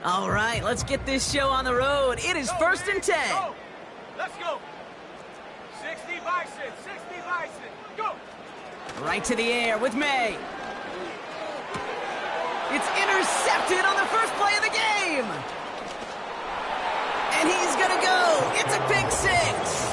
All right, let's get this show on the road. It is first and 10. Go. Let's go. 60 Bison, 60 Bison. Go. Right to the air with May. It's intercepted on the first play of the game. And he's going to go. It's a pick six.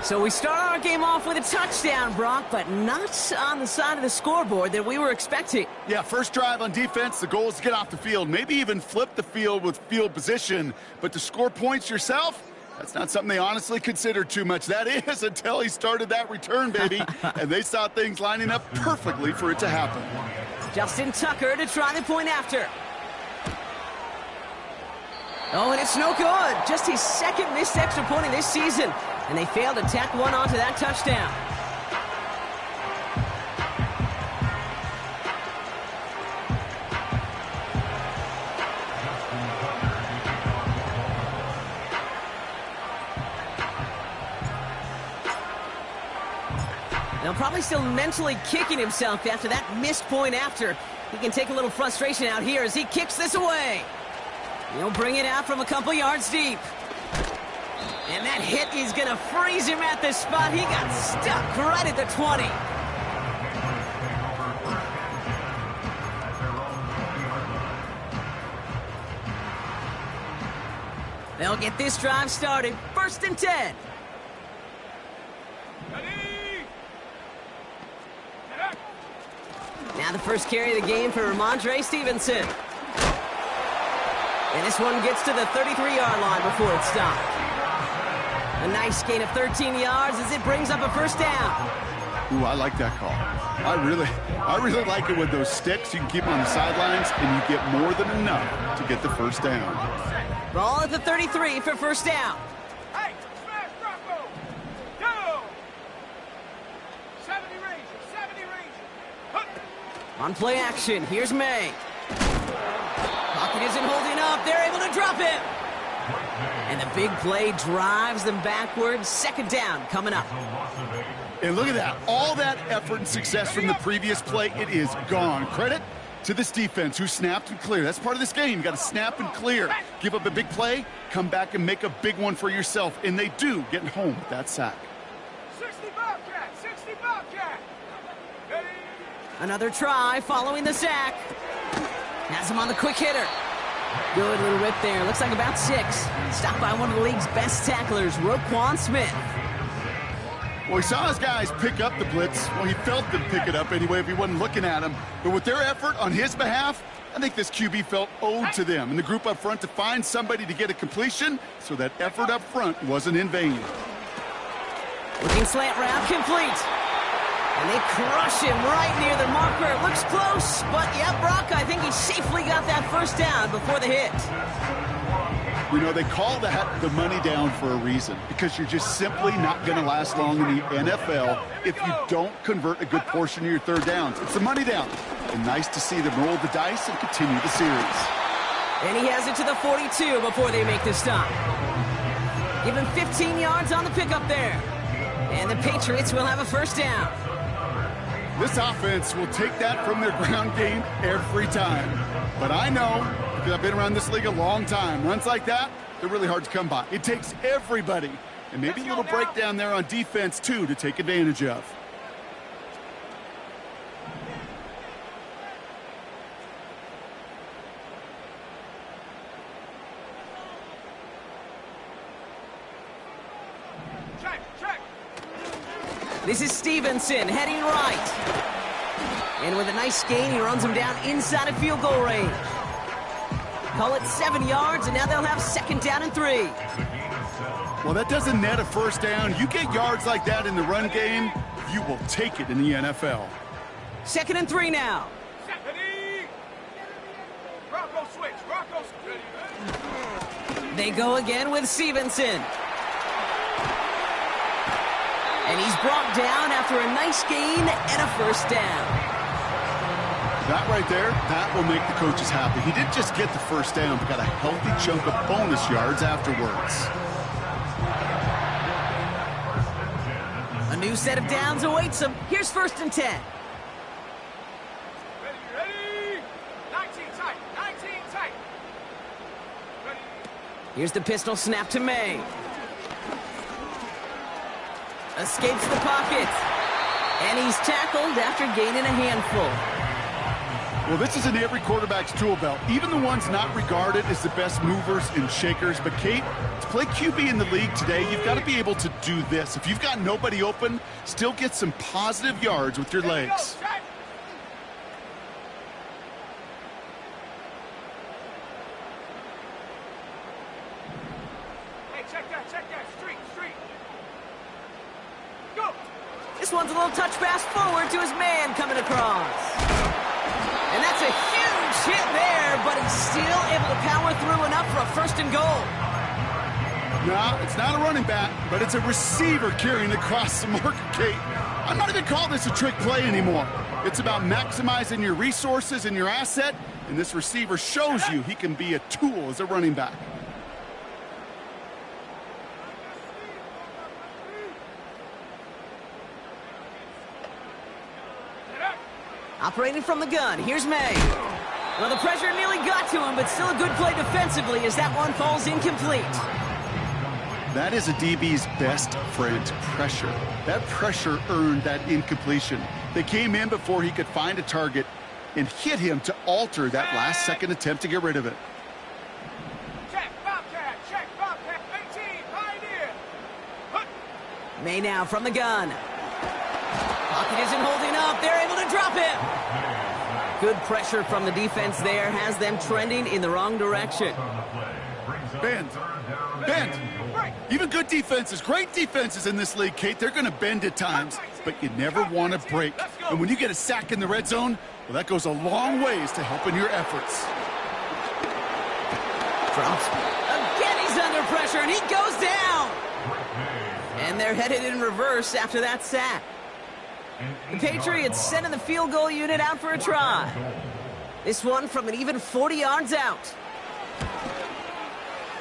So we start our game off with a touchdown, Brock, but not on the side of the scoreboard that we were expecting. Yeah, first drive on defense, the goal is to get off the field, maybe even flip the field with field position. But to score points yourself, that's not something they honestly considered too much. That is until he started that return, baby. And they saw things lining up perfectly for it to happen. Justin Tucker to try the point after. Oh, and it's no good. Just his second missed extra point of this season. And they failed to tack one onto that touchdown. Now probably still mentally kicking himself after that missed point after. He can take a little frustration out here as he kicks this away. He'll bring it out from a couple yards deep. And that hit is going to freeze him at the spot. He got stuck right at the 20. They'll get this drive started. First and 10. Now the first carry of the game for Ramondre Stevenson. And this one gets to the 33-yard line before it's stopped. A nice gain of 13 yards as it brings up a first down. Ooh, I like that call. I really like it with those sticks. You can keep them on the sidelines, and you get more than enough to get the first down. Ball at the 33 for first down. Hey, smash Rocco. Go. 70 Ranger, 70 Ranger. On play action, here's May. Pocket isn't holding up. They're able to drop him. And the big play drives them backwards. Second down coming up. And look at that. All that effort and success from the previous play, it is gone. Credit to this defense who snapped and cleared. That's part of this game. You got to snap and clear. Give up a big play, come back and make a big one for yourself. And they do, getting home with that sack. 60 Bobcat, 60 Bobcat. Ready. Another try following the sack. Has him on the quick hitter. Good little rip there. Looks like about 6. Stopped by one of the league's best tacklers, Roquan Smith. Well, he saw his guys pick up the blitz. Well, he felt them pick it up anyway if he wasn't looking at him. But with their effort on his behalf, I think this QB felt owed to them and the group up front to find somebody to get a completion, so that effort up front wasn't in vain. Looking slant route complete. And they crush him right near the marker. It looks close, but yeah, Brock, I think he safely got that first down before the hit. You know, they call that the money down for a reason, because you're just simply not going to last long in the NFL if you don't convert a good portion of your third downs. It's the money down. And nice to see them roll the dice and continue the series. And he has it to the 42 before they make the stop. Give him 15 yards on the pickup there. And the Patriots will have a first down. This offense will take that from their ground game every time. But I know, because I've been around this league a long time, runs like that, they're really hard to come by. It takes everybody, and maybe a little breakdown there on defense, too, to take advantage of. This is Stevenson heading right. And with a nice gain, he runs him down inside of field goal range. Call it 7 yards, and now they'll have second down and 3. Well, that doesn't net a first down. You get yards like that in the run game, you will take it in the NFL. Second and 3 now. Rocco switch, Rocco switch. They go again with Stevenson. And he's brought down after a nice gain and a first down. That right there, that will make the coaches happy. He didn't just get the first down, but got a healthy chunk of bonus yards afterwards. A new set of downs awaits him. Here's first and 10. Ready, ready. 19 tight. tight. 19 tight. Ready. Here's the pistol snap to May. Escapes the pocket. And he's tackled after gaining a handful. Well, this is in every quarterback's tool belt, even the ones not regarded as the best movers and shakers. But, Kate, to play QB in the league today, you've got to be able to do this. If you've got nobody open, still get some positive yards with your legs. Hey, check that. Street. Go. This one's a little touch pass forward to his man coming across. And that's a huge hit there, but he's still able to power through enough for a 1st and goal. No, it's not a running back, but it's a receiver carrying across the marker, Kate. I'm not even calling this a trick play anymore. It's about maximizing your resources and your asset, and this receiver shows you he can be a tool as a running back. Operating from the gun, here's May. Well, the pressure nearly got to him, but still a good play defensively as that one falls incomplete. That is a DB's best friend, pressure. That pressure earned that incompletion. They came in before he could find a target and hit him to alter that last-second attempt to get rid of it. Check Bobcat. 18, Pioneer. May now from the gun. Pocket isn't holding up. They're able to drop him. Good pressure from the defense there has them trending in the wrong direction. Bend. Even good defenses, great defenses in this league, Kate, they're going to bend at times, but you never want to break. And when you get a sack in the red zone, well, that goes a long ways to helping your efforts. Drops. Again, he's under pressure, and he goes down. And they're headed in reverse after that sack. The Patriots sending the field goal unit out for a try. This one from an even 40 yards out.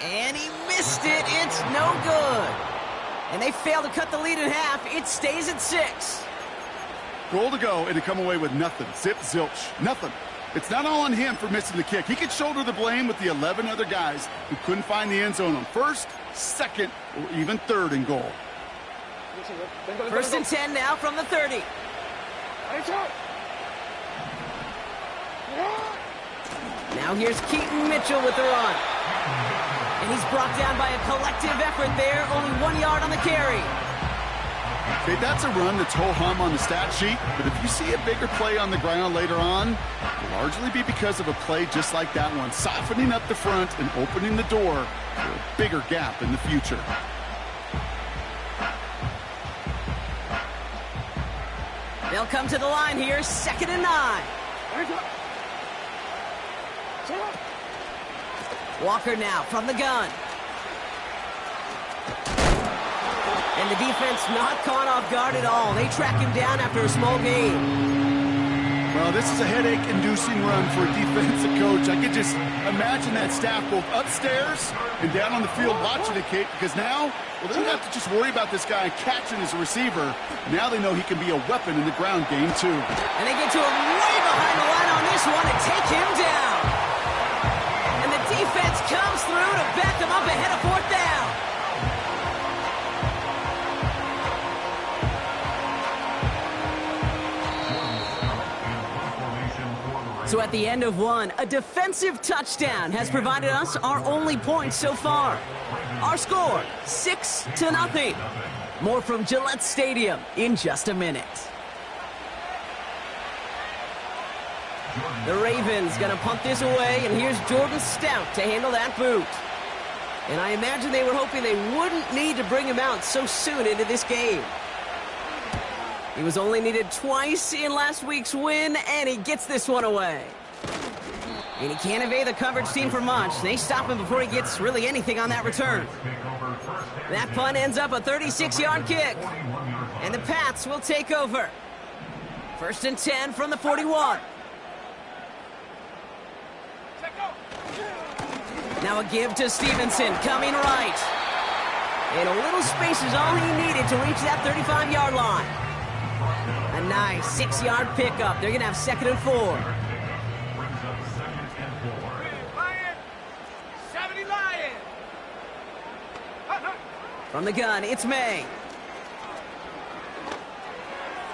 And he missed it. It's no good. And they fail to cut the lead in half. It stays at 6. Goal to go, and to come away with nothing. Zip, zilch, nothing. It's not all on him for missing the kick. He could shoulder the blame with the 11 other guys who couldn't find the end zone on 1st, 2nd, or even 3rd and goal. 1st and 10 now from the 30. Now here's Keaton Mitchell with the run. And he's brought down by a collective effort there. Only 1 yard on the carry. Okay, that's a run that's ho-hum on the stat sheet, but if you see a bigger play on the ground later on, it'll largely be because of a play just like that one, softening up the front and opening the door for a bigger gap in the future. They'll come to the line here, 2nd and 9. Walker now from the gun. And the defense not caught off guard at all. They track him down after a small gain. Well, this is a headache-inducing run for a defensive coach. I could just imagine that staff both upstairs and down on the field watching it, Kate, because now, well, they don't have to just worry about this guy catching as a receiver. Now they know he can be a weapon in the ground game, too. And they get to him way behind the line on this one and take him down. And the defense comes through to back them up ahead of 4th down. So at the end of one, a defensive touchdown has provided us our only points so far. Our score, 6-0. More from Gillette Stadium in just a minute. The Ravens gonna punt this away, and here's Jordan Stout to handle that boot. And I imagine they were hoping they wouldn't need to bring him out so soon into this game. He was only needed twice in last week's win, and he gets this one away. And he can't evade the coverage team for much. They stop him before he gets really anything on that return. That punt ends up a 36-yard kick. And the Pats will take over. 1st and 10 from the 41. Now a give to Stevenson, coming right. And a little space is all he needed to reach that 35-yard line. A nice 6-yard pickup. They're going to have 2nd and 4. From the gun, it's May.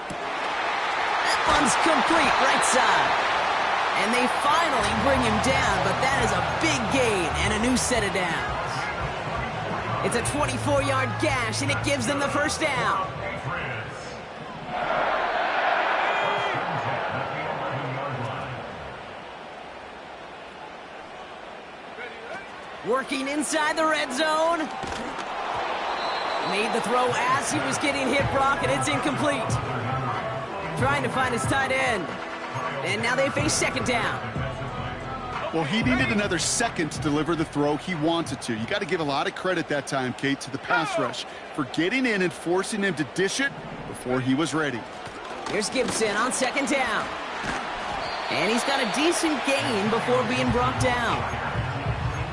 That one's complete, right side. And they finally bring him down, but that is a big gain and a new set of downs. It's a 24-yard gash, and it gives them the first down. Working inside the red zone. Made the throw as he was getting hit, Brock, and it's incomplete. Trying to find his tight end. And now they face second down. Well, he needed another second to deliver the throw he wanted to. You got to give a lot of credit that time, Kate, to the pass rush for getting in and forcing him to dish it before he was ready. Here's Gibson on second down. And he's got a decent gain before being brought down.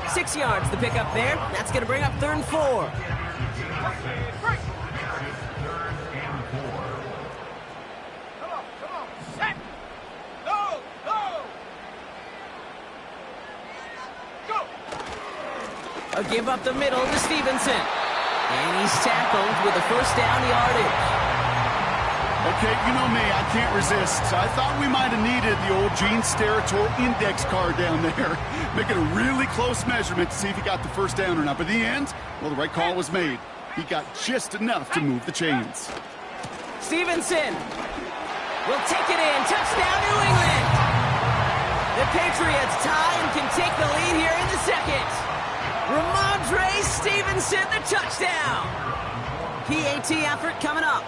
6 yards the pickup there. That's going to bring up 3rd and 4. Come on, set. Go. A give up the middle to Stevenson. And he's tackled with a first down yardage. Okay, you know me, I can't resist. I thought we might have needed the old Gene Steratore index card down there. Making a really close measurement to see if he got the first down or not. But in the end, well, the right call was made. He got just enough to move the chains. Stevenson will take it in. Touchdown, New England. The Patriots tie and can take the lead here in the second. Ramondre Stevenson, the touchdown. PAT effort coming up.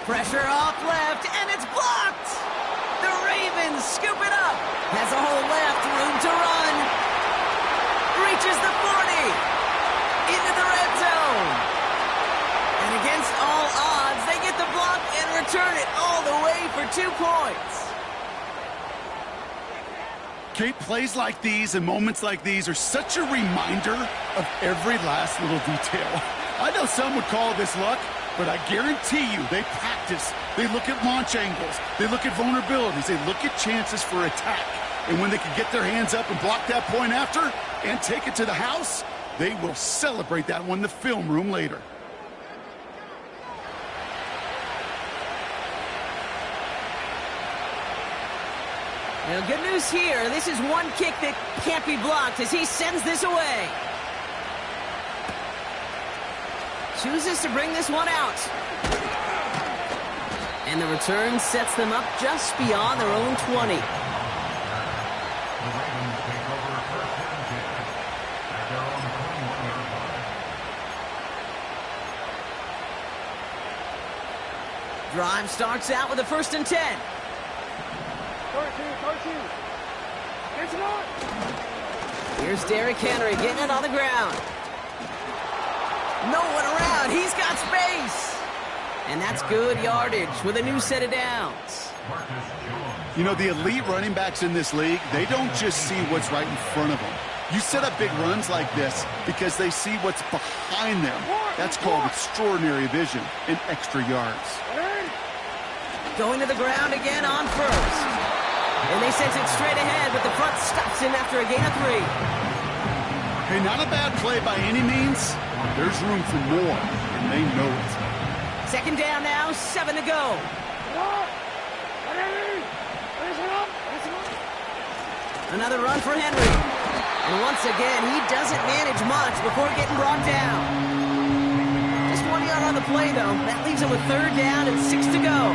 Pressure off left, and it's blocked! The Ravens scoop it up. Has a hole left, room to run. Reaches the 40. Into the red zone. And against all odds, they get the block and return it all the way for 2 points. Kate, plays like these and moments like these are such a reminder of every last little detail. I know some would call this luck, but I guarantee you they practice. They look at launch angles. They look at vulnerabilities. They look at chances for attack. And when they can get their hands up and block that point after and take it to the house, they will celebrate that one in the film room later. Now, good news here. This is one kick that can't be blocked as he sends this away. Chooses to bring this one out. And the return sets them up just beyond their own 20. Drive starts out with a 1st and 10. Here's Derrick Henry getting it on the ground. No one around. He's got space. And that's good yardage with a new set of downs. You know, the elite running backs in this league, they don't just see what's right in front of them. You set up big runs like this because they see what's behind them. That's called extraordinary vision and extra yards. Going to the ground again on 1st. And they sent it straight ahead, but the front stops him after a gain of 3. Hey, not a bad play by any means. There's room for more, and they know it. 2nd down now, 7 to go. Another run for Henry. And once again, he doesn't manage much before getting brought down. Just 1 yard on the play, though. That leaves him with 3rd down and 6 to go.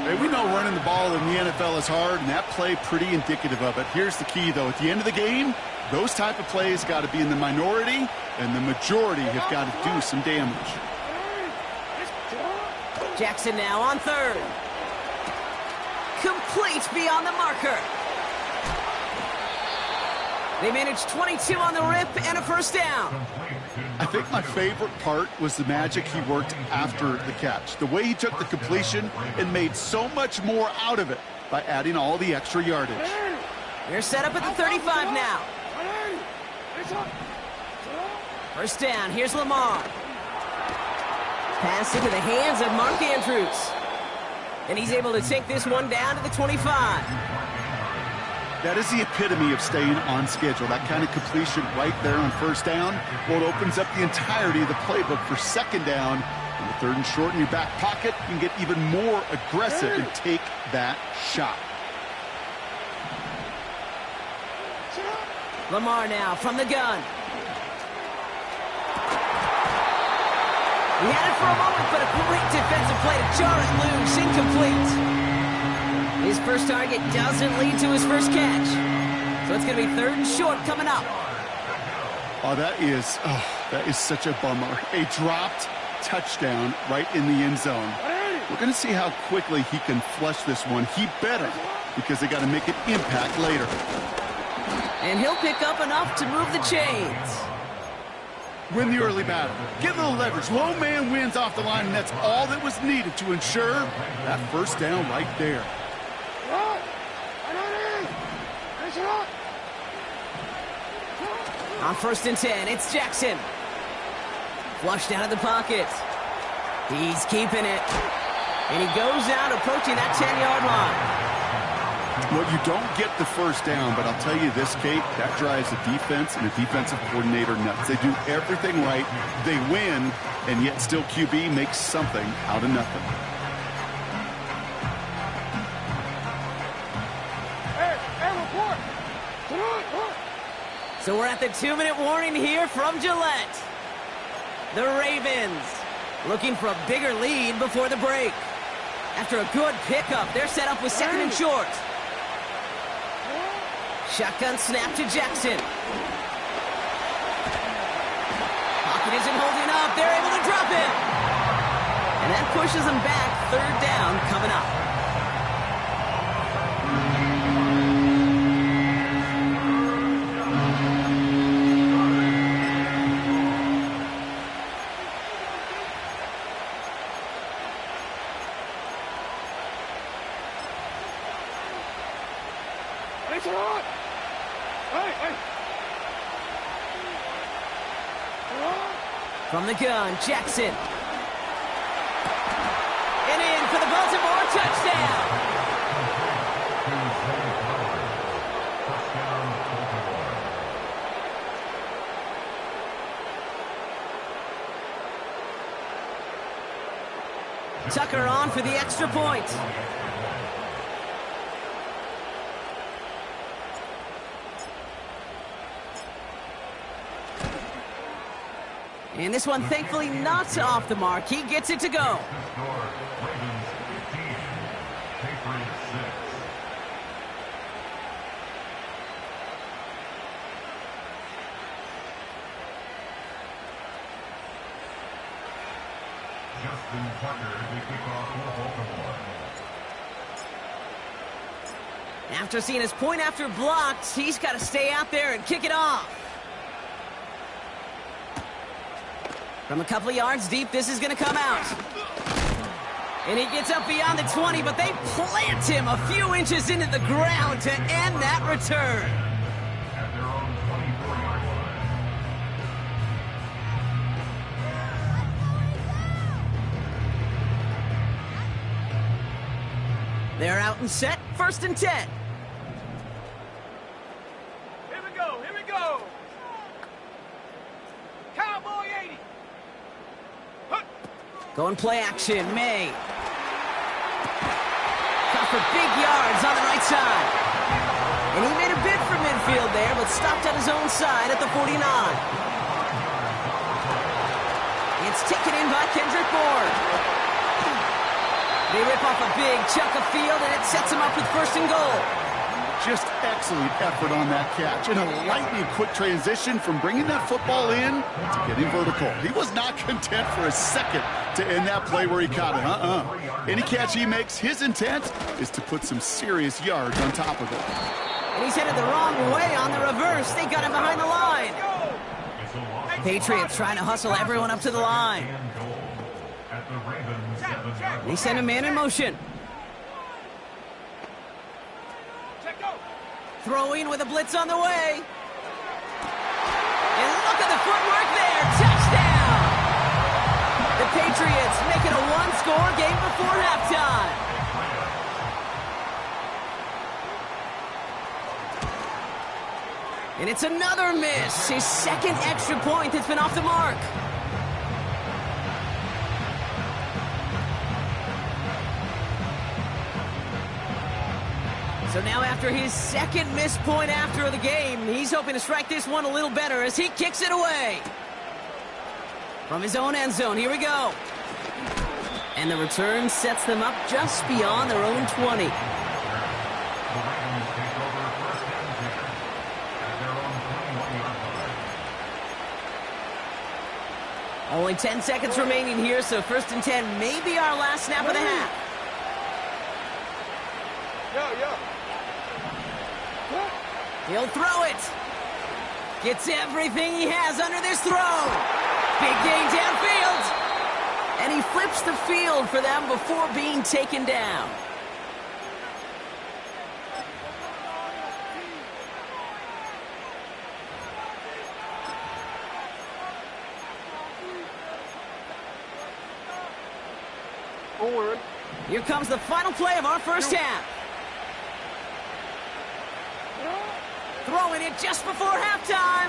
Hey, we know running the ball in the NFL is hard, and that play pretty indicative of it. Here's the key, though. At the end of the game, those type of plays got to be in the minority, and the majority have got to do some damage. Jackson now on 3rd. Complete beyond the marker. They managed 22 on the rip and a 1st down. I think my favorite part was the magic he worked after the catch. The way he took the completion and made so much more out of it by adding all the extra yardage. They're set up at the 35 now. 1st down, here's Lamar. Pass into the hands of Mark Andrews. And he's able to take this one down to the 25. That is the epitome of staying on schedule. That kind of completion right there on first down. Well, it opens up the entirety of the playbook for second down. And the third and short in your back pocket, you can get even more aggressive and take that shot. Lamar now from the gun. He had it for a moment, but a great defensive play to jar it loose. Incomplete. His first target doesn't lead to his first catch. So it's going to be third and short coming up. Oh, that is such a bummer. A dropped touchdown right in the end zone. We're going to see how quickly he can flush this one. He better, because they got to make an impact later. And he'll pick up enough to move the chains. Win the early battle. Get a little leverage. Low man wins off the line, and that's all that was needed to ensure that first down right there. On 1st and 10, it's Jackson. Flushed out of the pocket. He's keeping it. And he goes out approaching that 10-yard line. Well, you don't get the first down, but I'll tell you this, Kate, that drives the defense and the defensive coordinator nuts. They do everything right. They win, and yet still QB makes something out of nothing. So we're at the 2-minute warning here from Gillette. The Ravens looking for a bigger lead before the break. After a good pickup, they're set up with second and short. Shotgun snap to Jackson. Pocket isn't holding up. They're able to drop it. And that pushes them back. Third down coming up. From the gun, Jackson. And in for the Baltimore touchdown. Tucker on for the extra point. And this one, thankfully, not off the mark. He gets it to go. After seeing his point after blocked, he's got to stay out there and kick it off. From a couple of yards deep, this is going to come out. And he gets up beyond the 20, but they plant him a few inches into the ground to end that return. They're out and set, 1st and 10. Here we go, here we go. Cowboy 80. Going play action, May. Got for big yards on the right side. And he made a bid for midfield there, but stopped on his own side at the 49. It's taken in by Kendrick Bourne. They rip off a big chunk of field, and it sets him up with 1st and goal. Just excellent effort on that catch. And a lightning quick transition from bringing that football in to getting vertical. He was not content for a second to end that play where he caught it. Any catch he makes, his intent is to put some serious yards on top of it. And he's headed the wrong way on the reverse. They got him behind the line. Patriots trying to hustle everyone up to the line. They send a man in motion. Throwing with a blitz on the way. And look at the footwork there. Touchdown! The Patriots make it a one-score game before halftime. And it's another miss. His second extra point that's been off the mark. So now after his second missed point after the game, he's hoping to strike this one a little better as he kicks it away. From his own end zone, here we go. And the return sets them up just beyond their own 20. Only 10 seconds remaining here, so 1st and 10 may be our last snap of the half. He'll throw it. Gets everything he has under this throw. Big gain downfield. And he flips the field for them before being taken down. Here comes the final play of our first half. Throwing it just before halftime.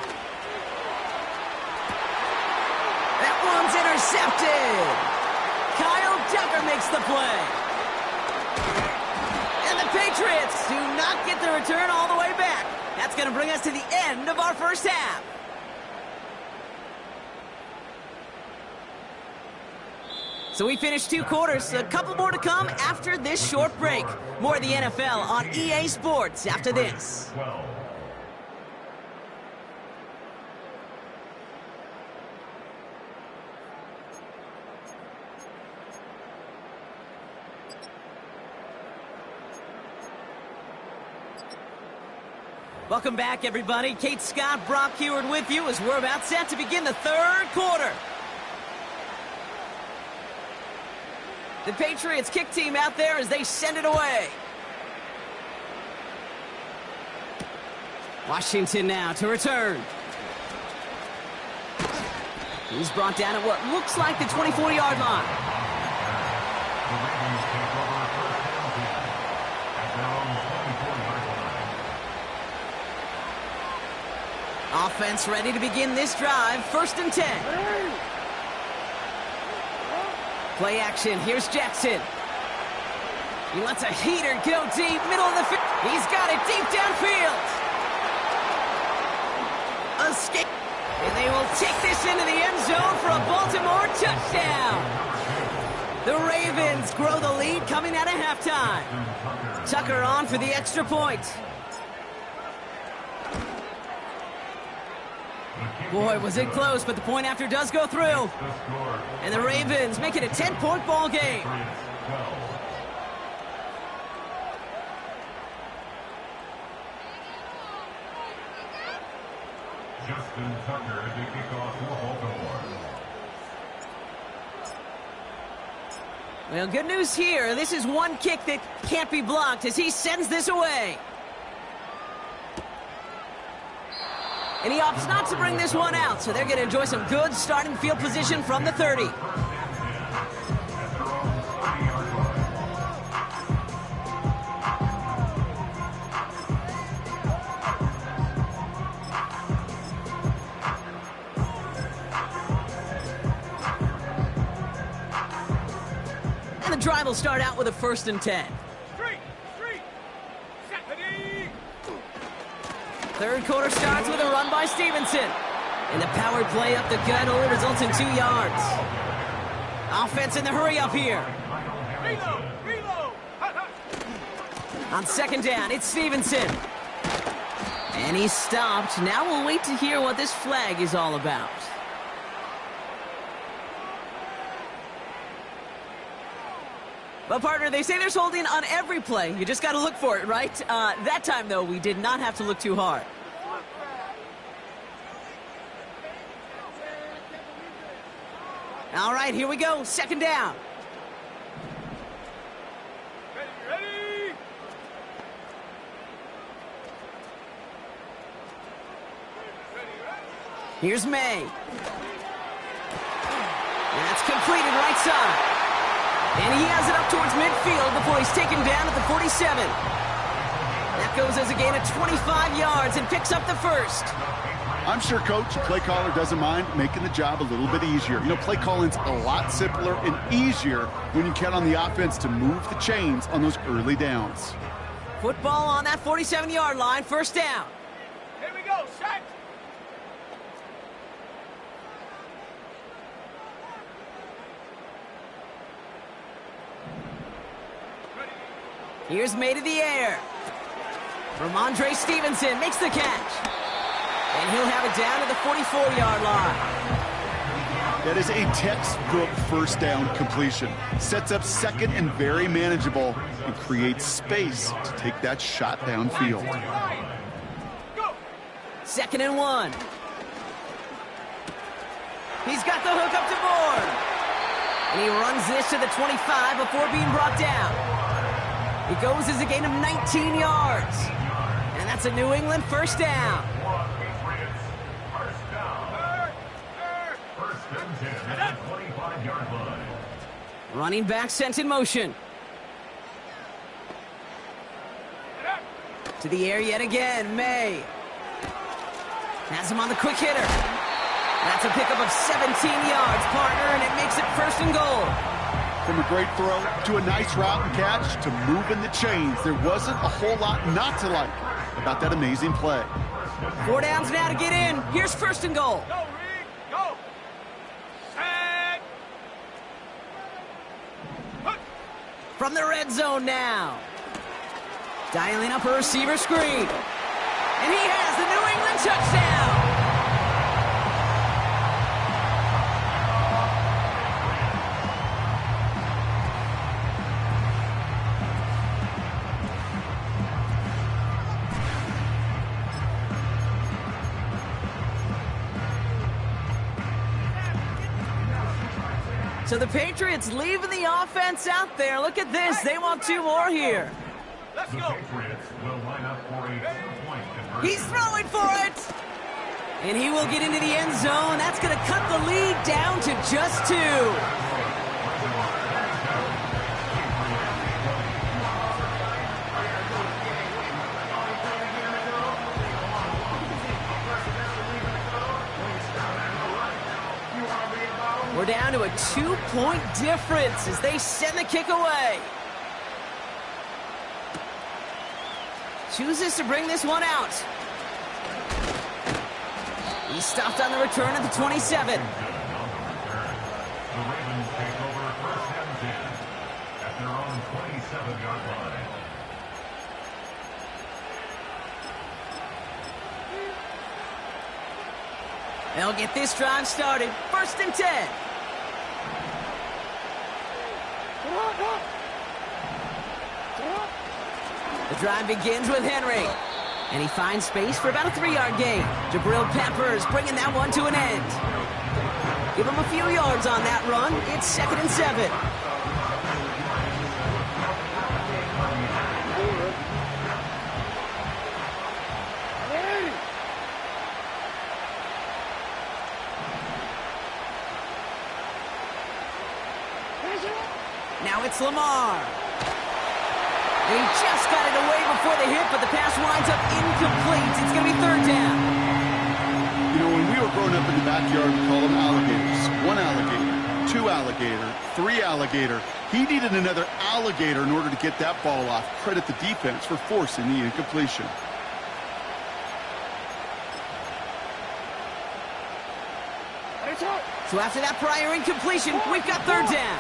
That one's intercepted. Kyle Tucker makes the play. And the Patriots do not get the return all the way back. That's going to bring us to the end of our first half. So we finished 2 quarters. A couple more to come after this short break. More of the NFL on EA Sports after this. Welcome back, everybody. Kate Scott, Brock Heward with you as we're about set to begin the 3rd quarter. The Patriots kick team out there as they send it away. Washington now to return. He's brought down at what looks like the 24-yard line. Offense ready to begin this drive. 1st and 10. Play action. Here's Jackson. He lets a heater go deep, middle of the field. He's got it deep downfield. Escape. And they will take this into the end zone for a Baltimore touchdown. The Ravens grow the lead coming out of halftime. Tucker on for the extra point. Boy, was it close, but the point after does go through. And the Ravens make it a 10-point ball game. Justin Tucker to kick off for Baltimore. Well, good news here. This is one kick that can't be blocked as he sends this away. And he opts not to bring this one out, so they're going to enjoy some good starting field position from the 30. And the drive will start out with a 1st and 10. Third quarter starts with a run by Stevenson. And the power play up the gut only results in 2 yards. Offense in the hurry up here. Reload! On 2nd down, it's Stevenson. And he's stopped. Now we'll wait to hear what this flag is all about. But, partner, they say there's holding on every play. You just got to look for it, right? That time, though, we did not have to look too hard. All right, here we go. 2nd down. Ready? Here's May. That's completed right side. And he has it up towards midfield before he's taken down at the 47. That That goes as a gain of 25 yards and picks up the first. I'm sure Coach, play caller doesn't mind making the job a little bit easier. You know, play calling's a lot simpler and easier when you count on the offense to move the chains on those early downs. Football on that 47-yard line, first down. Here we go, set. Here's made in the air. Ramondre Stevenson makes the catch. And he'll have it down to the 44-yard line. That is a textbook first down completion. Sets up second and very manageable and creates space to take that shot downfield. Second and 1. He's got the hook up to board. And he runs this to the 25 before being brought down. It goes as a gain of 19 yards. And that's a New England first down. Running back sent in motion. To the air yet again, May. Has him on the quick hitter. That's a pickup of 17 yards, partner, and it makes it first and goal. From a great throw to a nice route and catch to moving the chains, there wasn't a whole lot not to like about that amazing play. 4 downs now to get in. Here's first and goal. Go, Reed, go. Set. Hook. From the red zone now. Dialing up a receiver screen. And he has the New England touchdown. So the Patriots leaving the offense out there. Look at this. They want 2 more here. Let's The go. Patriots will line up for a two-point conversion. He's throwing for it. And he will get into the end zone. That's going to cut the lead down to just 2. We're down to a 2-point difference as they send the kick away. Chooses to bring this one out. He's stopped on the return at the 27. The Ravens take over first and 10 at their own 27-yard line. They'll get this drive started. First and 10. The drive begins with Henry. And he finds space for about a 3-yard gain. Jabril Peppers bringing that one to an end. Give him a few yards on that run. It's second and 7. Now it's Lamar. He just got it away before the hit, but the pass winds up incomplete. It's going to be third down. You know, when we were growing up in the backyard, we called them alligators. 1 alligator, 2 alligator, 3 alligator. He needed another alligator in order to get that ball off. Credit the defense for forcing the incompletion. So after that prior incompletion, we've got third down.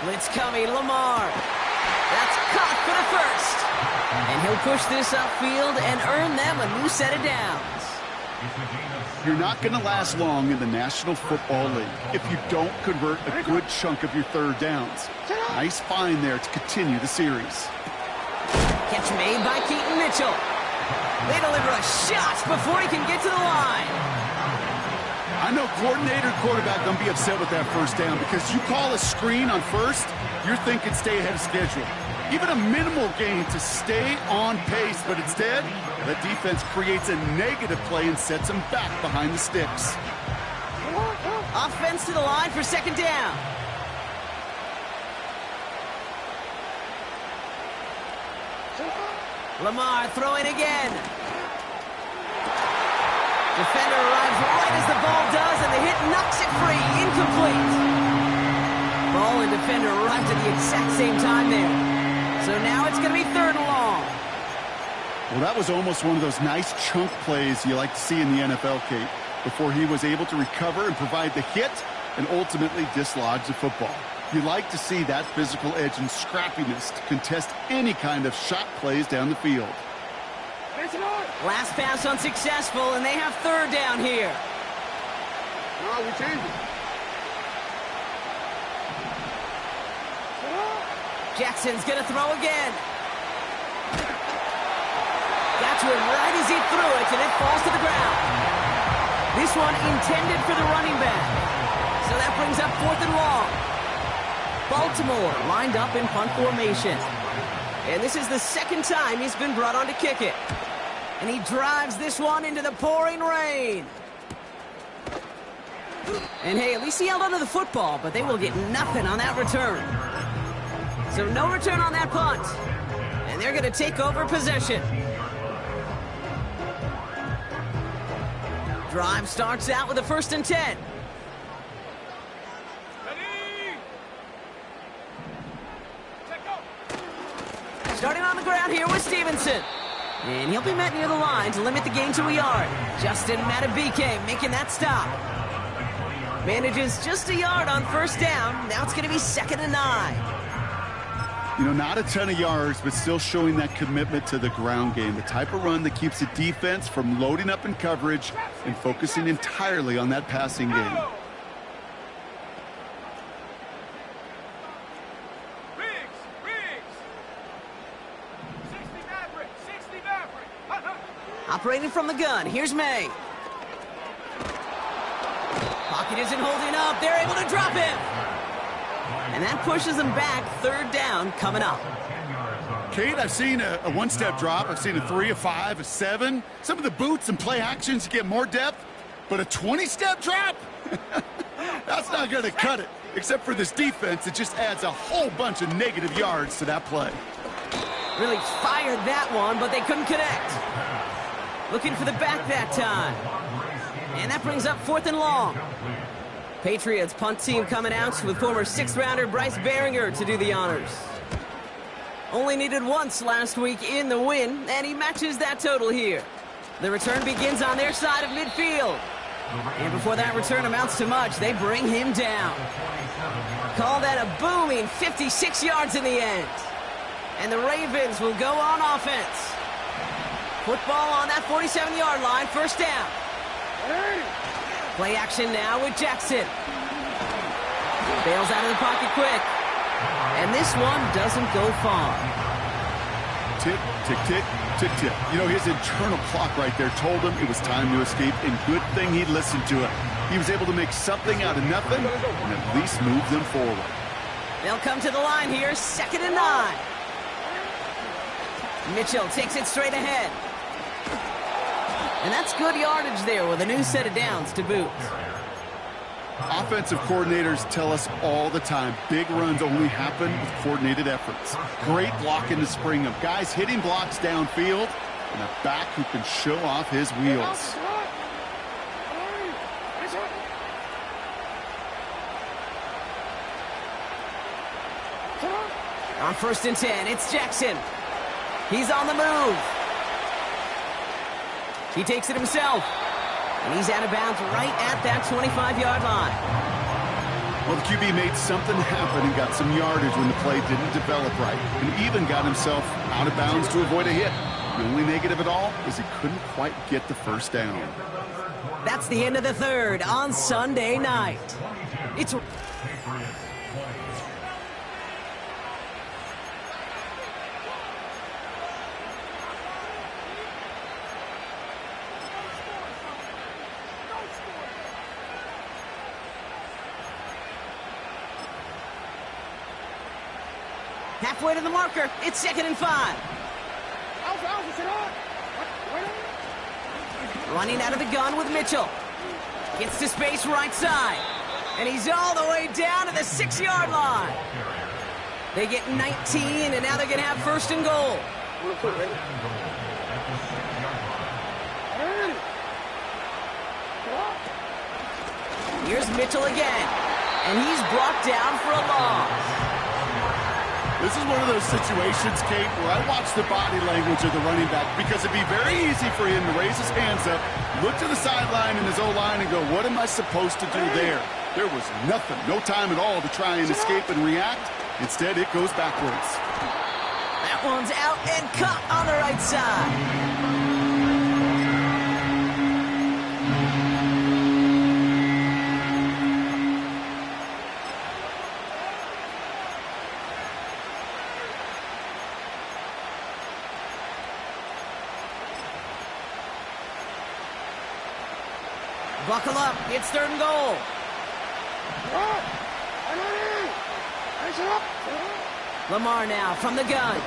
Blitz coming, Lamar. That's caught for the first. And he'll push this upfield and earn them a new set of downs. You're not going to last long in the National Football League if you don't convert a good chunk of your third downs. Nice find there to continue the series. Catch made by Keaton Mitchell. They deliver a shot before he can get to the line. I know coordinator and quarterback going to be upset with that first down because you call a screen on first, you're thinking stay ahead of schedule. Even a minimal gain to stay on pace, but instead, the defense creates a negative play and sets them back behind the sticks. Offense to the line for second down. Lamar throwing again. Defender arrives right as the ball does, and the hit knocks it free. Incomplete. Ball and defender arrived at the exact same time there. So now it's going to be 3rd and long. Well, that was almost one of those nice chunk plays you like to see in the NFL, Kate, before he was able to recover and provide the hit and ultimately dislodge the football. You like to see that physical edge and scrappiness to contest any kind of shot plays down the field. Last pass unsuccessful, and they have 3rd down here. No, we changed it. Jackson's going to throw again. Got to it right as he threw it, and it falls to the ground. This one intended for the running back. So that brings up 4th and long. Baltimore lined up in punt formation. And this is the 2nd time he's been brought on to kick it. And he drives this one into the pouring rain. And hey, at least he held onto the football, but they will get nothing on that return. So no return on that punt. And they're going to take over possession. Drive starts out with a 1st and 10. Starting on the ground here with Stevenson. And he'll be met near the line to limit the gain to a yard. Justin Matabike making that stop. Manages just a yard on 1st down. Now it's going to be 2nd and 9. You know, not a ton of yards, but still showing that commitment to the ground game. The type of run that keeps the defense from loading up in coverage and focusing entirely on that passing game. Operating from the gun, here's May. Pocket isn't holding up. They're able to drop him. And that pushes them back. 3rd down coming up. Kate, I've seen a 1-step drop. I've seen a 3, a 5, a 7. Some of the boots and play actions to get more depth. But a 20-step drop? That's not going to cut it. Except for this defense, it just adds a whole bunch of negative yards to that play. Really fired that one, but they couldn't connect. Looking for the back that time. And that brings up 4th and long. Patriots punt team coming out with former 6th-rounder Bryce Behringer to do the honors. Only needed once last week in the win, and he matches that total here. The return begins on their side of midfield. And before that return amounts to much, they bring him down. Call that a booming 56 yards in the end. And the Ravens will go on offense. Football on that 47-yard line, 1st down. Play action now with Jackson. Bails out of the pocket quick. And this one doesn't go far. Tick, tick, tick, tick, tick. You know, his internal clock right there told him it was time to escape, and good thing he listened to it. He was able to make something out of nothing and at least move them forward. They'll come to the line here, 2nd and 9. Mitchell takes it straight ahead. And that's good yardage there with a new set of downs to boot. Offensive coordinators tell us all the time, big runs only happen with coordinated efforts. Great block in the spring of guys hitting blocks downfield and a back who can show off his wheels. On 1st and 10, it's Jackson. He's on the move. He takes it himself. And he's out of bounds right at that 25-yard line. Well, the QB made something happen and got some yardage when the play didn't develop right, and even got himself out of bounds to avoid a hit. The only negative at all is he couldn't quite get the 1st down. That's the end of the 3rd on Sunday night. It's... halfway to the marker. It's 2nd and 5. Running out of the gun with Mitchell. Gets to space right side. And he's all the way down to the 6-yard line. They get 19, and now they're going to have 1st and goal. Here's Mitchell again, and he's brought down for a loss. This is one of those situations, Kate, where I watch the body language of the running back because it'd be very easy for him to raise his hands up, look to the sideline in his O-line and go, what am I supposed to do there? There was nothing, no time at all to try and escape and react. Instead, it goes backwards. That one's out and caught on the right side. Buckle up, it's 3rd and goal. Lamar now from the gun.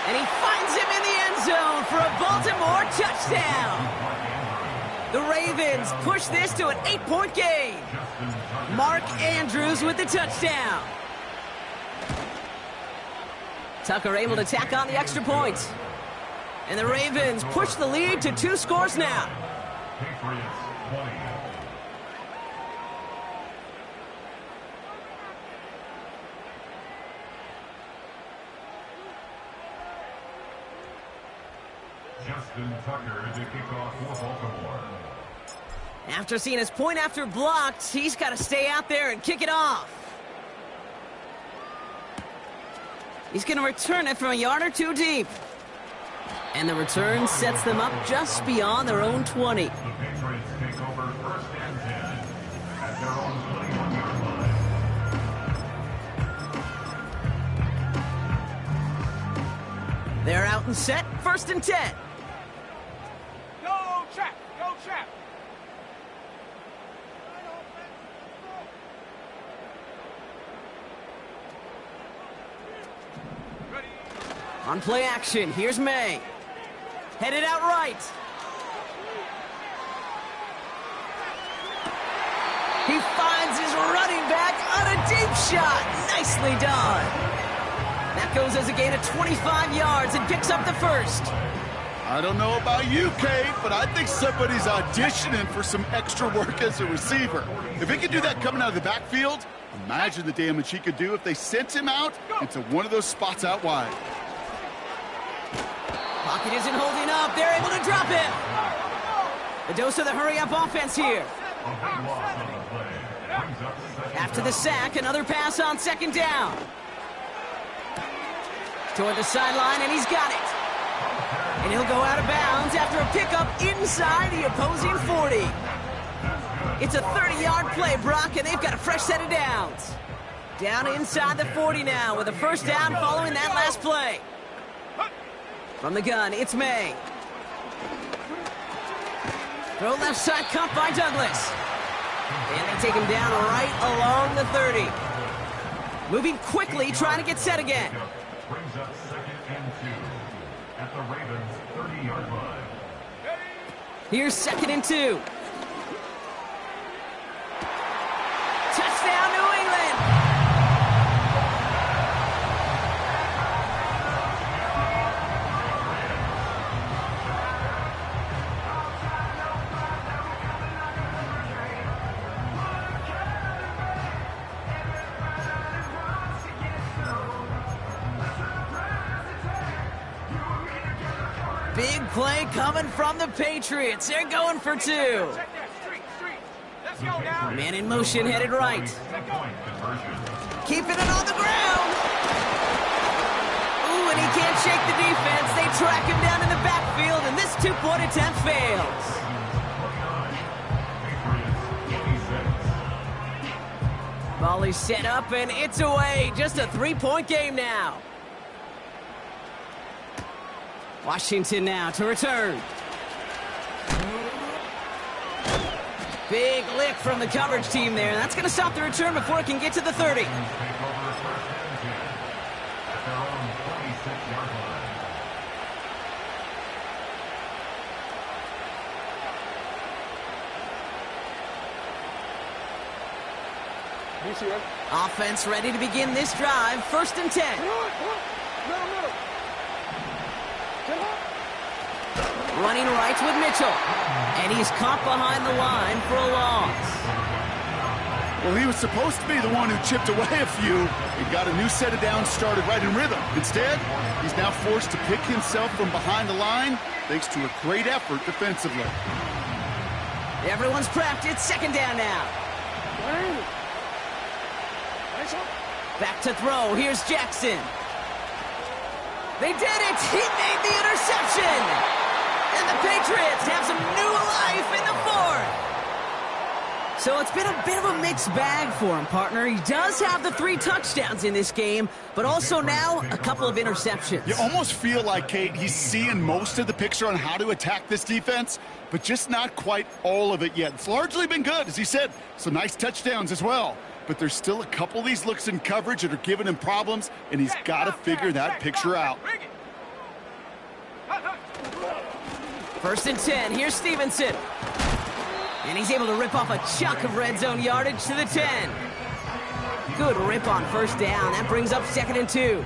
And he finds him in the end zone for a Baltimore touchdown. The Ravens push this to an 8-point game. Mark Andrews with the touchdown. Tucker able to tack on the extra points. And the Ravens push the lead to 2 scores now. Patriots 20. Justin Tucker to kick off for Baltimore. After seeing his point after blocked, he's got to stay out there and kick it off. He's going to return it from a yard or 2 deep. And the return sets them up just beyond their own 20. The Patriots take over 1st and 10 at their own 21-yard line. They're out and set, 1st and 10. Go, Chap! Go, Chap! Ready? On play action, here's May. Headed out right. He finds his running back on a deep shot. Nicely done. That goes as a gain of 25 yards and picks up the 1st. I don't know about you, Kate, but I think somebody's auditioning for some extra work as a receiver. If he could do that coming out of the backfield, imagine the damage he could do if they sent him out into one of those spots out wide. Pocket isn't holding up. They're able to drop him. The dose of the hurry-up offense here. After the sack, another pass on 2nd down. Toward the sideline, and he's got it. And he'll go out of bounds after a pickup inside the opposing 40. It's a 30-yard play, Brock, and they've got a fresh set of downs. Down inside the 40 now with a 1st down following that last play. From the gun, it's May. Throw left side, cut by Douglas. And they take him down right along the 30. Moving quickly, trying to get set again. Brings up 2nd and 2 at the Ravens 30-yard line. Here's 2nd and 2. Touchdown, New England! Big play coming from the Patriots. They're going for 2. Check that. Street. Let's go now. Man in motion, headed right. Keeping it on the ground. Ooh, and he can't shake the defense. They track him down in the backfield, and this 2-point attempt fails. Volley set up, and it's away. Just a 3-point game now. Washington now to return. Big lick from the coverage team there. That's going to stop the return before it can get to the 30. Offense ready to begin this drive. 1st and 10. Running right with Mitchell. And he's caught behind the line for a loss. Well, he was supposed to be the one who chipped away a few and got a new set of downs started right in rhythm. Instead, he's now forced to pick himself from behind the line thanks to a great effort defensively. Everyone's prepped. It's second down now. Back to throw. Here's Jackson. They did it. He made the interception. And the Patriots have some new life in the fourth. So it's been a bit of a mixed bag for him, partner. He does have the 3 touchdowns in this game, but also now a couple of interceptions. You almost feel like, Kate, he's seeing most of the picture on how to attack this defense, but just not quite all of it yet. It's largely been good, as he said. Some nice touchdowns as well. But there's still a couple of these looks in coverage that are giving him problems, and he's got to figure that picture out. First and 10. Here's Stevenson. And he's able to rip off a chunk of red zone yardage to the 10. Good rip on first down. That brings up second and 2.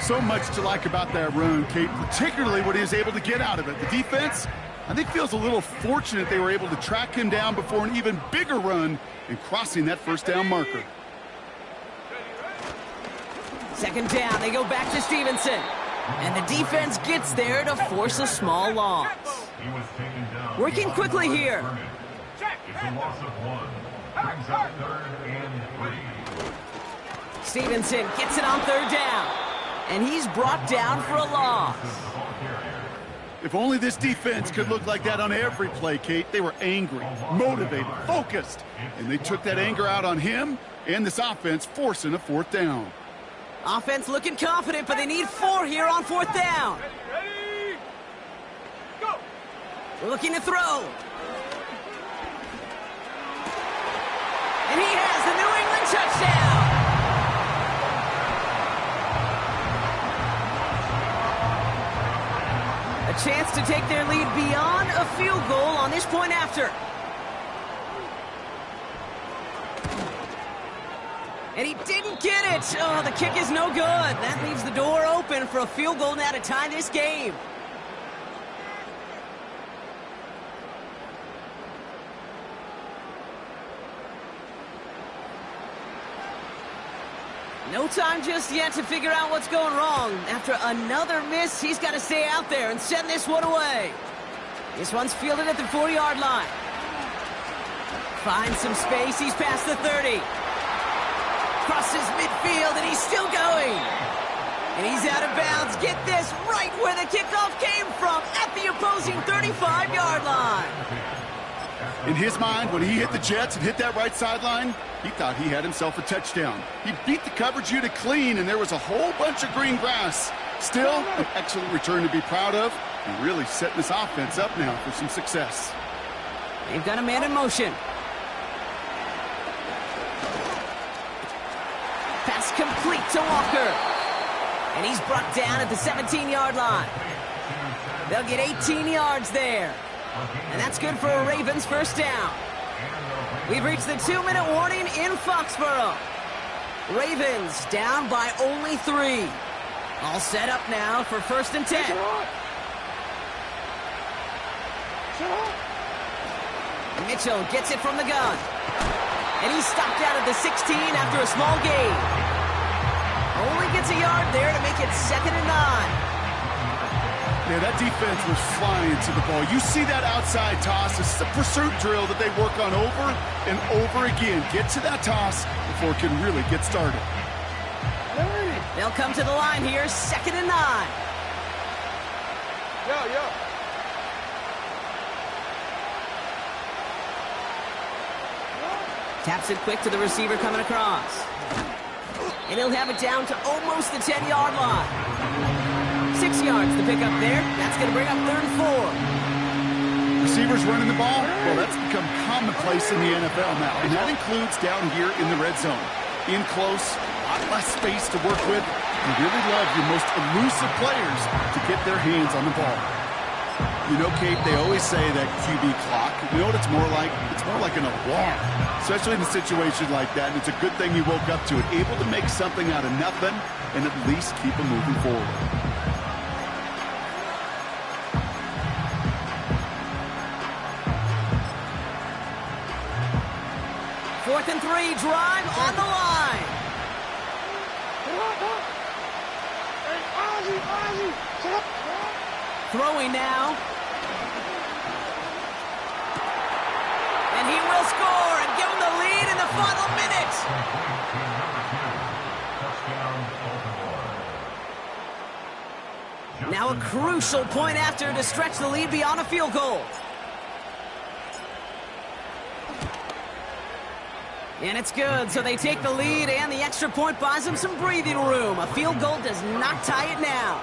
So much to like about that run, Kate, particularly what he was able to get out of it. The defense, I think, feels a little fortunate they were able to track him down before an even bigger run and crossing that first down marker. Second down. They go back to Stevenson. And the defense gets there to force a small loss. Working quickly here. It's a loss of 1. Brings up 3rd and 3. Stevenson gets it on third down. And he's brought down for a loss. If only this defense could look like that on every play, Kate. They were angry, motivated, focused. And they took that anger out on him and this offense, forcing a 4th down. Offense looking confident, but they need 4 here on 4th down. Ready? Go! Looking to throw. And he has the New England touchdown. A chance to take their lead beyond a field goal on this point after. And he didn't get it. Oh, the kick is no good. That leaves the door open for a field goal now to tie this game. No time just yet to figure out what's going wrong. After another miss, he's got to stay out there and send this one away. This one's fielded at the 4-yard line. Finds some space. He's past the 30. Crosses midfield, and he's still going. And he's out of bounds. Get this, right where the kickoff came from, at the opposing 35-yard line. In his mind, when he hit the Jets and hit that right sideline, he thought he had himself a touchdown. He beat the coverage unit clean, and there was a whole bunch of green grass. Still, an excellent return to be proud of, and really setting this offense up now for some success. They've got a man in motion. Pass complete to Walker. And he's brought down at the 17-yard line. They'll get 18 yards there. And that's good for a Ravens first down. We've reached the 2-minute warning in Foxborough. Ravens down by only 3. All set up now for first and 10. Mitchell gets it from the gun. And he's stopped out at the 16 after a small gain. Only gets a yard there to make it 2nd and 9. Yeah, that defense was flying to the ball. You see that outside toss. This is a pursuit drill that they work on over and over again. Get to that toss before it can really get started. They'll come to the line here, 2nd and 9. Yo. Taps it quick to the receiver coming across. And he'll have it down to almost the 10-yard line. 6 yards to pick up there. That's going to bring up 3rd and 4. Receivers running the ball, well, that's become commonplace in the NFL now, and that includes down here in the red zone. In close, a lot less space to work with. You really love your most elusive players to get their hands on the ball. You know, Kate, they always say that QB clock, you know what it's more like? It's more like an alarm, especially in a situation like that. And it's a good thing you woke up to it, able to make something out of nothing and at least keep them moving forward. Fourth and 3, drive on the line. Throwing now. And he will score and give him the lead in the final minute. Now a crucial point after to stretch the lead beyond a field goal. And it's good, so they take the lead, and the extra point buys them some breathing room. A field goal does not tie it now.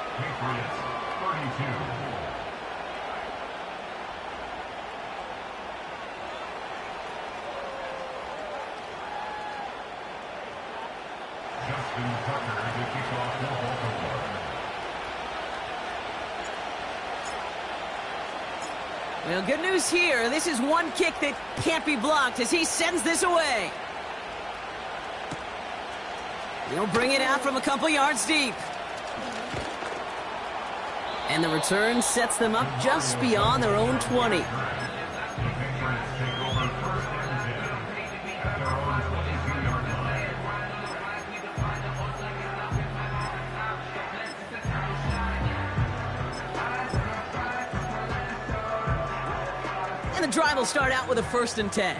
Well, good news here. This is one kick that can't be blocked as he sends this away. He'll bring it out from a couple yards deep. And the return sets them up just beyond their own 20. And the drive will start out with a 1st and 10.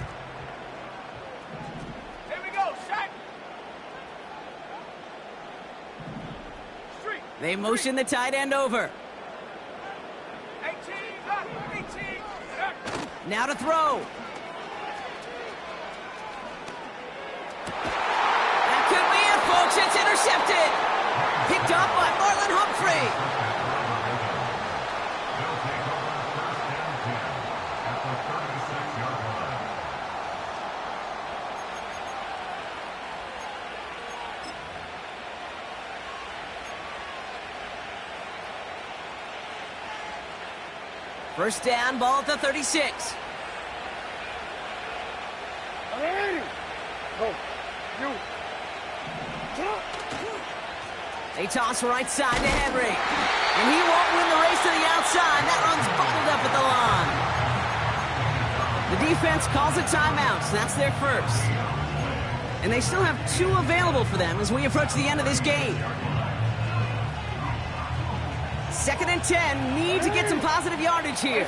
Here we go, set. Street. They motion the tight end over. 18, 18. Now to throw. That could be it, folks. It's intercepted. Picked up by Marlon Humphrey. First down, ball at the 36. They toss right side to Henry. And he won't win the race to the outside. That run's bottled up at the line. The defense calls a timeout. So that's their first. And they still have 2 available for them as we approach the end of this game. 2nd and 10, need to get some positive yardage here.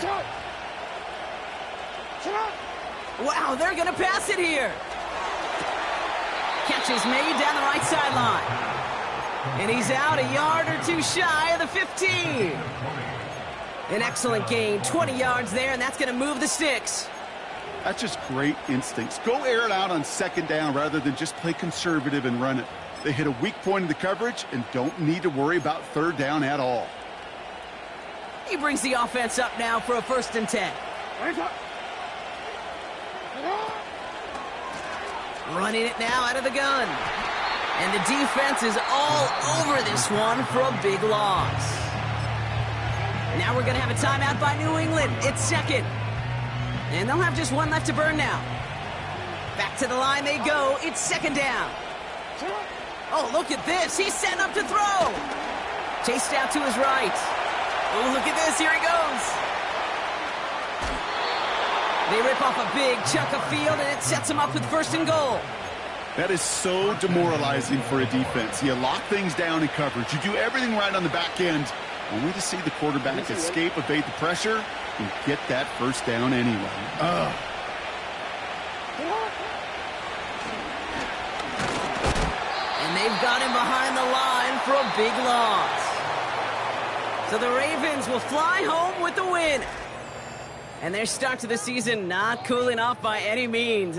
Wow, they're going to pass it here. Catch is made down the right sideline. And he's out a yard or 2 shy of the 15. An excellent gain, 20 yards there, and that's going to move the sticks. That's just great instincts. Go air it out on 2nd down rather than just play conservative and run it. They hit a weak point in the coverage and don't need to worry about 3rd down at all. He brings the offense up now for a 1st and 10. Running it now out of the gun. And the defense is all over this one for a big loss. Now we're going to have a timeout by New England. It's 2nd. And they'll have just 1 left to burn now. Back to the line they go. It's 2nd down. Oh, look at this. He's setting up to throw. Chased out to his right. Oh, look at this. Here he goes. They rip off a big chunk of field, and it sets them up with 1st and goal. That is so demoralizing for a defense. You lock things down in coverage. You do everything right on the back end, only to see the quarterback escape, evade the pressure, and get that 1st down anyway. Ugh. And they've got him behind the line for a big loss. So the Ravens will fly home with the win. And their start to the season not cooling off by any means.